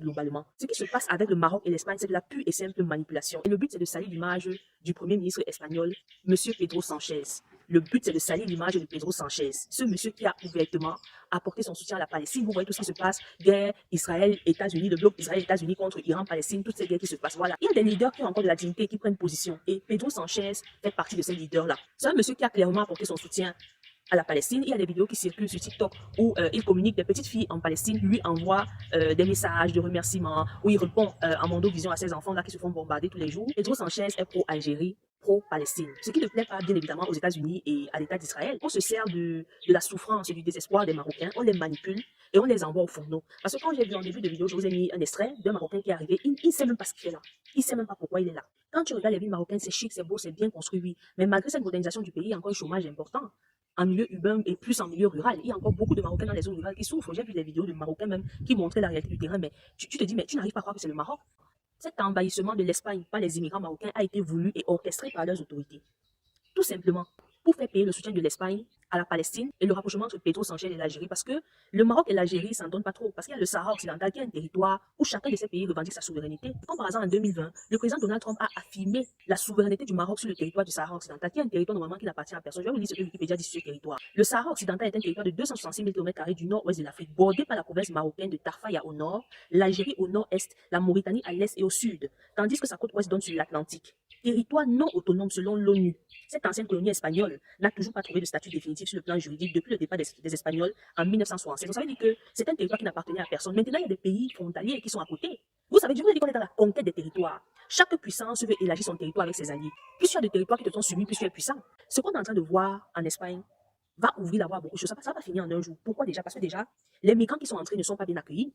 globalement. Ce qui se passe avec le Maroc et l'Espagne, c'est de la pure et simple manipulation. Et le but, c'est de salir l'image du premier ministre espagnol, Monsieur Pedro Sanchez. Le but, c'est de salir l'image de Pedro Sanchez, ce monsieur qui a ouvertement apporté son soutien à la Palestine. Vous voyez tout ce qui se passe, guerre Israël-États-Unis, le bloc Israël-États-Unis contre Iran-Palestine, toutes ces guerres qui se passent. Voilà. Il y a des leaders qui ont encore de la dignité et qui prennent position. Et Pedro Sanchez fait partie de ces leaders-là. C'est un monsieur qui a clairement apporté son soutien à la Palestine. Il y a des vidéos qui circulent sur TikTok où il communique, des petites filles en Palestine lui envoient des messages de remerciements, où il répond en mondovision à ses enfants là qui se font bombarder tous les jours. Pedro Sanchez est pro-Algérie, pro-Palestine. Ce qui ne plaît pas bien évidemment aux États-Unis et à l'État d'Israël. On se sert de la souffrance et du désespoir des Marocains, on les manipule et on les envoie au fourneau. Parce que quand j'ai vu en début de vidéo, je vous ai mis un extrait d'un Marocain qui est arrivé, il ne sait même pas ce qu'il fait là. Il ne sait même pas pourquoi il est là. Quand tu regardes les villes marocaines, c'est chic, c'est beau, c'est bien construit, oui. Mais malgré cette modernisation du pays, il y a encore un chômage important en milieu urbain et plus en milieu rural. Il y a encore beaucoup de Marocains dans les zones rurales qui souffrent. J'ai vu des vidéos de Marocains même qui montraient la réalité du terrain, mais tu te dis, mais tu n'arrives pas à croire que c'est le Maroc. Cet envahissement de l'Espagne par les immigrants marocains a été voulu et orchestré par leurs autorités. Tout simplement pour faire payer le soutien de l'Espagne à la Palestine et le rapprochement entre Pedro Sanchez et l'Algérie, parce que le Maroc et l'Algérie s'en donnent pas trop, parce qu'il y a le Sahara occidental qui est un territoire où chacun de ces pays revendique sa souveraineté. Comme par exemple en 2020, le président Donald Trump a affirmé la souveraineté du Maroc sur le territoire du Sahara occidental, qui est un territoire normalement qui n'appartient à personne. Je vais vous lire ce que Wikipédia dit sur ce territoire. Le Sahara occidental est un territoire de 266 000 km² du nord-ouest de l'Afrique, bordé par la province marocaine de Tarfaya au nord, l'Algérie au nord-est, la Mauritanie à l'est et au sud, tandis que sa côte ouest donne sur l'Atlantique. Territoire non autonome selon l'ONU. Cette ancienne colonie espagnole n'a toujours pas trouvé de statut définitif sur le plan juridique depuis le départ des Espagnols en 1967. Donc ça veut dire que c'est un territoire qui n'appartenait à personne. Maintenant, il y a des pays frontaliers qui sont à côté. Vous savez, je vous ai dit qu'on est dans la conquête des territoires. Chaque puissance veut élargir son territoire avec ses alliés. Plus tu as de territoires qui te sont soumis, plus tu es puissant. Ce qu'on est en train de voir en Espagne va ouvrir la voie à beaucoup de choses. Ça va pas finir en un jour. Pourquoi déjà? Parce que déjà, les migrants qui sont entrés ne sont pas bien accueillis.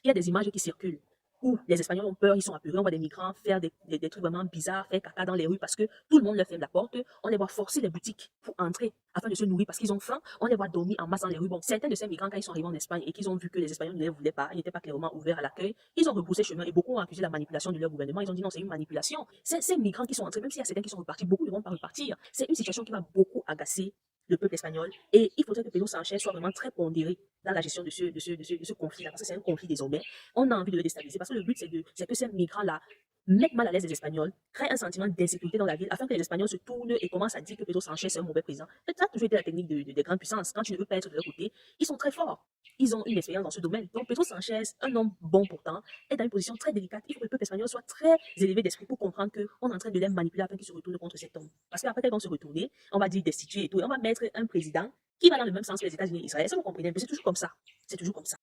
Il y a des images qui circulent où les Espagnols ont peur, ils sont apeurés, on voit des migrants faire des trucs vraiment bizarres, faire caca dans les rues parce que tout le monde leur ferme la porte. On les voit forcer les boutiques pour entrer afin de se nourrir parce qu'ils ont faim. On les voit dormir en masse dans les rues. Bon, certains de ces migrants, quand ils sont arrivés en Espagne et qu'ils ont vu que les Espagnols ne les voulaient pas, ils n'étaient pas clairement ouverts à l'accueil, ils ont repoussé chemin et beaucoup ont accusé la manipulation de leur gouvernement. Ils ont dit non, c'est une manipulation. Ces migrants qui sont entrés, même s'il y a certains qui sont repartis, beaucoup ne vont pas repartir. C'est une situation qui va beaucoup agacer le peuple espagnol. Et il faudrait que Pedro Sanchez soit vraiment très pondéré dans la gestion de ce conflit-là, parce que c'est un conflit désormais. On a envie de le déstabiliser, parce que le but, c'est que ces migrants-là mettent mal à l'aise les Espagnols, créent un sentiment d'insécurité dans la ville, afin que les Espagnols se tournent et commencent à dire que Pedro Sanchez est un mauvais président. Ça a toujours été la technique des grandes puissances. Quand tu ne veux pas être de leur côté, ils sont très forts. Ils ont une expérience dans ce domaine. Donc Pedro Sanchez, un homme bon pourtant, est dans une position très délicate. Il faut que le peuple espagnol soit très élevé d'esprit pour comprendre qu'on est en train de les manipuler afin qu'ils se retournent contre cet homme. Parce qu'après qu'ils vont se retourner, on va dire destituer et tout, et on va mettre un président qui va dans le même sens que les États-Unis et Israël. Ça, vous comprenez un peu, c'est toujours comme ça. C'est toujours comme ça.